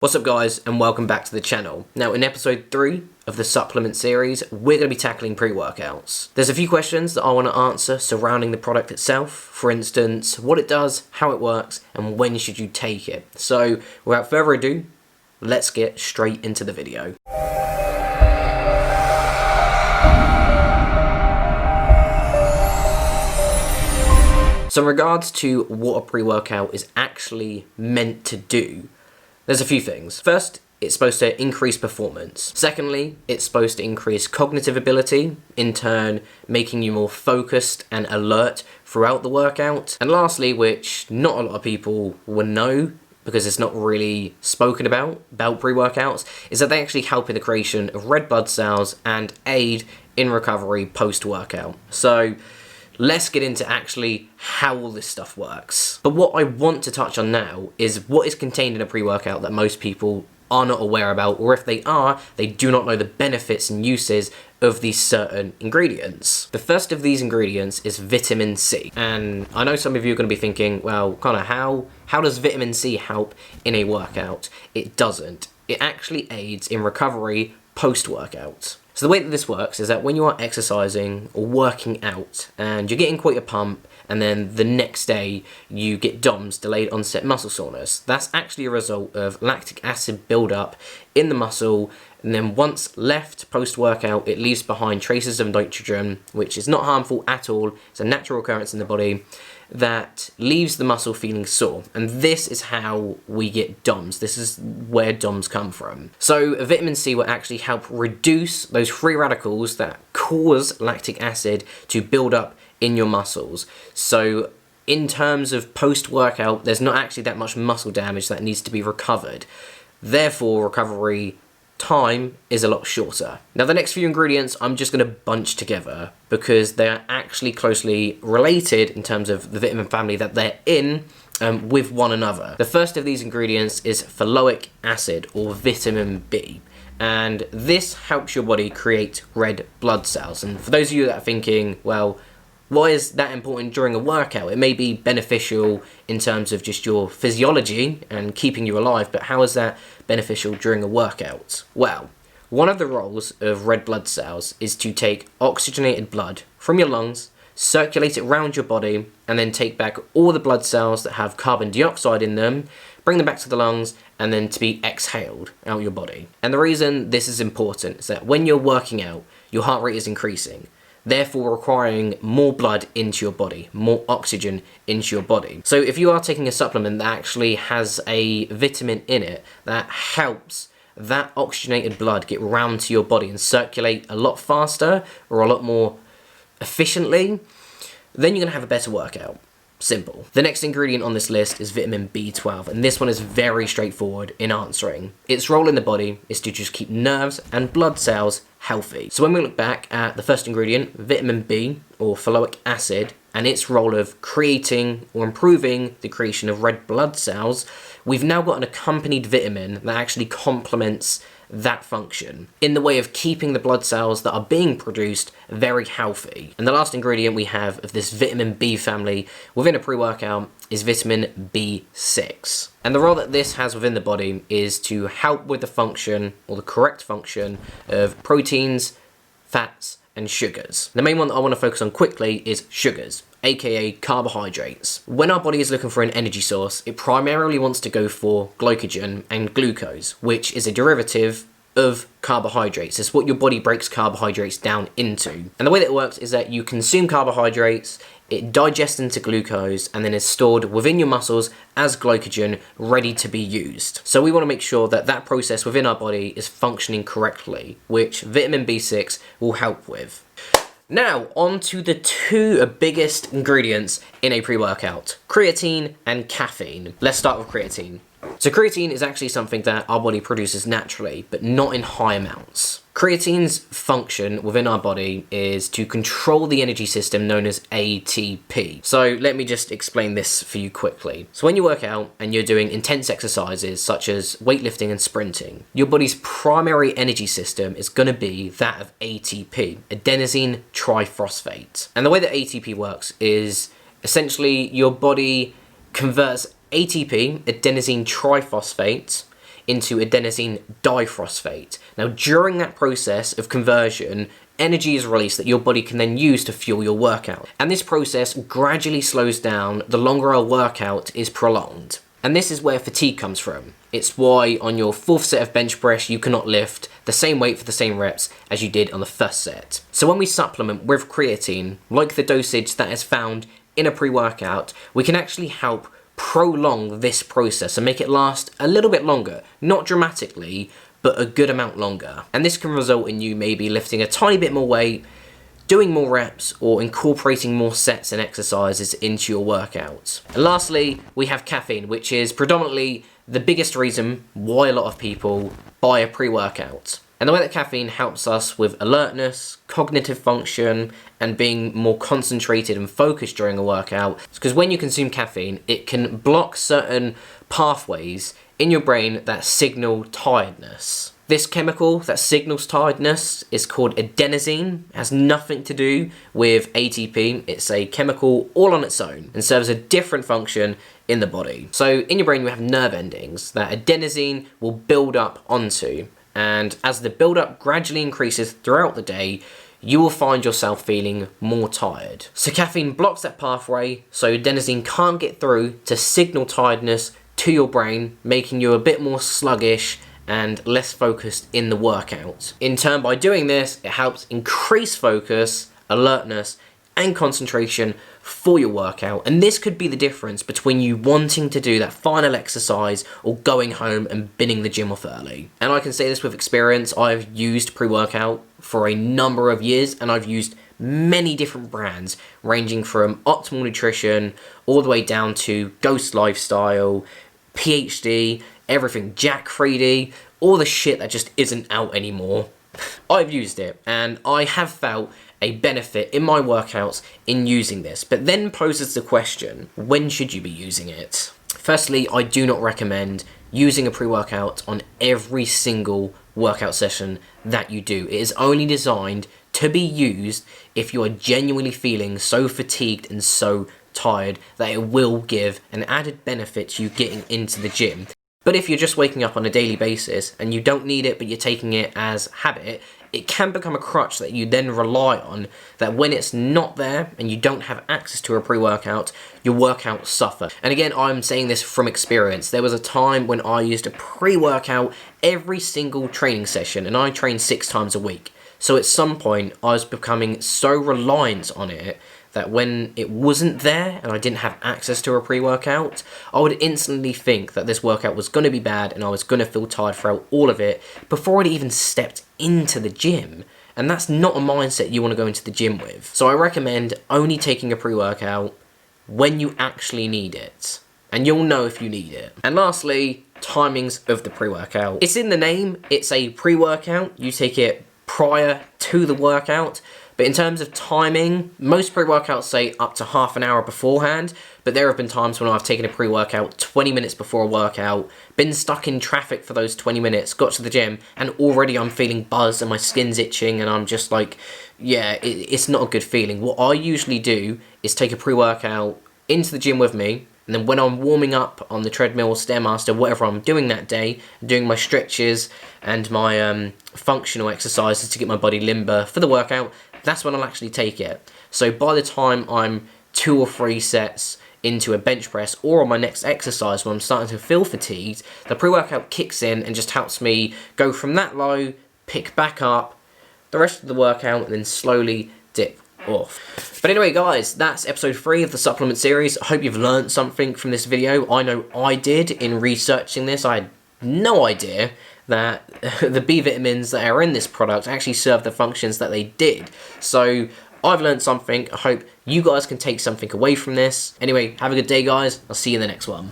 What's up guys, and welcome back to the channel. Now in episode 3 of the supplement series, we're going to be tackling pre-workouts. There's a few questions that I want to answer surrounding the product itself. For instance, what it does, how it works, and when should you take it. So without further ado, let's get straight into the video. So in regards to what a pre-workout is actually meant to do, there's a few things. First, it's supposed to increase performance. Secondly, it's supposed to increase cognitive ability, in turn making you more focused and alert throughout the workout. And lastly, which not a lot of people will know because it's not really spoken about pre-workouts, is that they actually help in the creation of red blood cells and aid in recovery post-workout. So let's get into actually how all this stuff works. But what I want to touch on now is what is contained in a pre-workout that most people are not aware about, or if they are, they do not know the benefits and uses of these certain ingredients. The first of these ingredients is vitamin C. And I know some of you are going to be thinking, well, Connor, how does vitamin C help in a workout? It doesn't. It actually aids in recovery post-workout. So the way that this works is that when you are exercising or working out and you're getting quite a pump, and then the next day you get DOMS, delayed onset muscle soreness, that's actually a result of lactic acid buildup in the muscle, and then once left post-workout, it leaves behind traces of nitrogen, which is not harmful at all. It's a natural occurrence in the body that leaves the muscle feeling sore. And this is how we get DOMS. This is where DOMS come from. So vitamin C will actually help reduce those free radicals that cause lactic acid to build up in your muscles. So in terms of post-workout, there's not actually that much muscle damage that needs to be recovered. Therefore, recovery time is a lot shorter. Now the next few ingredients I'm just going to bunch together because they are actually closely related in terms of the vitamin family that they're in with one another. The first of these ingredients is ferulic acid, or vitamin B. And this helps your body create red blood cells. And for those of you that are thinking, well, why is that important during a workout? It may be beneficial in terms of just your physiology and keeping you alive, but how is that beneficial during a workout? Well, one of the roles of red blood cells is to take oxygenated blood from your lungs, circulate it around your body, and then take back all the blood cells that have carbon dioxide in them, bring them back to the lungs, and then to be exhaled out your body. And the reason this is important is that when you're working out, your heart rate is increasing, therefore requiring more blood into your body, more oxygen into your body. So if you are taking a supplement that actually has a vitamin in it that helps that oxygenated blood get round to your body and circulate a lot faster or a lot more efficiently, then you're going to have a better workout. Simple. The next ingredient on this list is vitamin B12, and this one is very straightforward in answering. Its role in the body is to just keep nerves and blood cells healthy. So when we look back at the first ingredient, vitamin B, or ferulic acid, and its role of creating or improving the creation of red blood cells, we've now got an accompanied vitamin that actually complements that function in the way of keeping the blood cells that are being produced very healthy. And the last ingredient we have of this vitamin B family within a pre-workout is vitamin B6. And the role that this has within the body is to help with the function, or the correct function, of proteins, fats, and sugars. The main one that I want to focus on quickly is sugars, aka carbohydrates. When our body is looking for an energy source, it primarily wants to go for glycogen and glucose, which is a derivative of carbohydrates. It's what your body breaks carbohydrates down into. And the way that it works is that you consume carbohydrates, it digests into glucose, and then is stored within your muscles as glycogen, ready to be used. So we want to make sure that that process within our body is functioning correctly, which vitamin B6 will help with. Now, on to the two biggest ingredients in a pre-workout, creatine and caffeine. Let's start with creatine. So creatine is actually something that our body produces naturally, but not in high amounts. Creatine's function within our body is to control the energy system known as ATP. So let me just explain this for you quickly. So when you work out and you're doing intense exercises such as weightlifting and sprinting, your body's primary energy system is going to be that of ATP, adenosine triphosphate. And the way that ATP works is essentially your body converts ATP, adenosine triphosphate, into adenosine diphosphate. Now, during that process of conversion, energy is released that your body can then use to fuel your workout. And this process gradually slows down the longer our workout is prolonged. And this is where fatigue comes from. It's why on your 4th set of bench press, you cannot lift the same weight for the same reps as you did on the 1st set. So when we supplement with creatine, like the dosage that is found in a pre-workout, we can actually help prolong this process and make it last a little bit longer. Not dramatically, but a good amount longer. And this can result in you maybe lifting a tiny bit more weight, doing more reps, or incorporating more sets and exercises into your workouts. And lastly, we have caffeine, which is predominantly the biggest reason why a lot of people buy a pre-workout. And the way that caffeine helps us with alertness, cognitive function, and being more concentrated and focused during a workout is because when you consume caffeine, it can block certain pathways in your brain that signal tiredness. This chemical that signals tiredness is called adenosine. It has nothing to do with ATP. It's a chemical all on its own and serves a different function in the body. So in your brain, we have nerve endings that adenosine will build up onto. And as the build-up gradually increases throughout the day, you will find yourself feeling more tired. So caffeine blocks that pathway, so adenosine can't get through to signal tiredness to your brain, making you a bit more sluggish and less focused in the workout. In turn, by doing this, it helps increase focus, alertness, and concentration for your workout. And this could be the difference between you wanting to do that final exercise or going home and binning the gym off early. And I can say this with experience. I've used pre-workout for a number of years, and I've used many different brands, ranging from Optimal Nutrition all the way down to Ghost Lifestyle, PhD, everything, Jack 3D, all the shit that just isn't out anymore. I've used it, and I have felt a benefit in my workouts in using this, but then poses the question, when should you be using it? Firstly, I do not recommend using a pre-workout on every single workout session that you do. It is only designed to be used if you are genuinely feeling so fatigued and so tired that it will give an added benefit to you getting into the gym. But if you're just waking up on a daily basis and you don't need it, but you're taking it as habit, it can become a crutch that you then rely on, that when it's not there and you don't have access to a pre-workout, your workouts suffer. And again, I'm saying this from experience. There was a time when I used a pre-workout every single training session, and I trained 6 times a week. So at some point, I was becoming so reliant on it that when it wasn't there and I didn't have access to a pre-workout, I would instantly think that this workout was going to be bad and I was going to feel tired throughout all of it before I'd even stepped into the gym. And that's not a mindset you want to go into the gym with. So I recommend only taking a pre-workout when you actually need it. And you'll know if you need it. And lastly, timings of the pre-workout. It's in the name, it's a pre-workout. You take it prior to the workout. But in terms of timing, most pre-workouts say up to half an hour beforehand, but there have been times when I've taken a pre-workout 20 minutes before a workout, been stuck in traffic for those 20 minutes, got to the gym, and already I'm feeling buzzed and my skin's itching, and I'm just like, yeah, it's not a good feeling. What I usually do is take a pre-workout into the gym with me, and then when I'm warming up on the treadmill or Stairmaster, whatever I'm doing that day, doing my stretches and my functional exercises to get my body limber for the workout, that's when I'll actually take it. So by the time I'm 2 or 3 sets into a bench press or on my next exercise when I'm starting to feel fatigued, the pre-workout kicks in and just helps me go from that low, pick back up the rest of the workout, and then slowly dip off. But anyway, guys, that's episode 3 of the supplement series. I hope you've learned something from this video. I know I did in researching this. I had no idea that the B vitamins that are in this product actually serve the functions that they did. So I've learned something. I hope you guys can take something away from this. Anyway, have a good day, guys. I'll see you in the next one.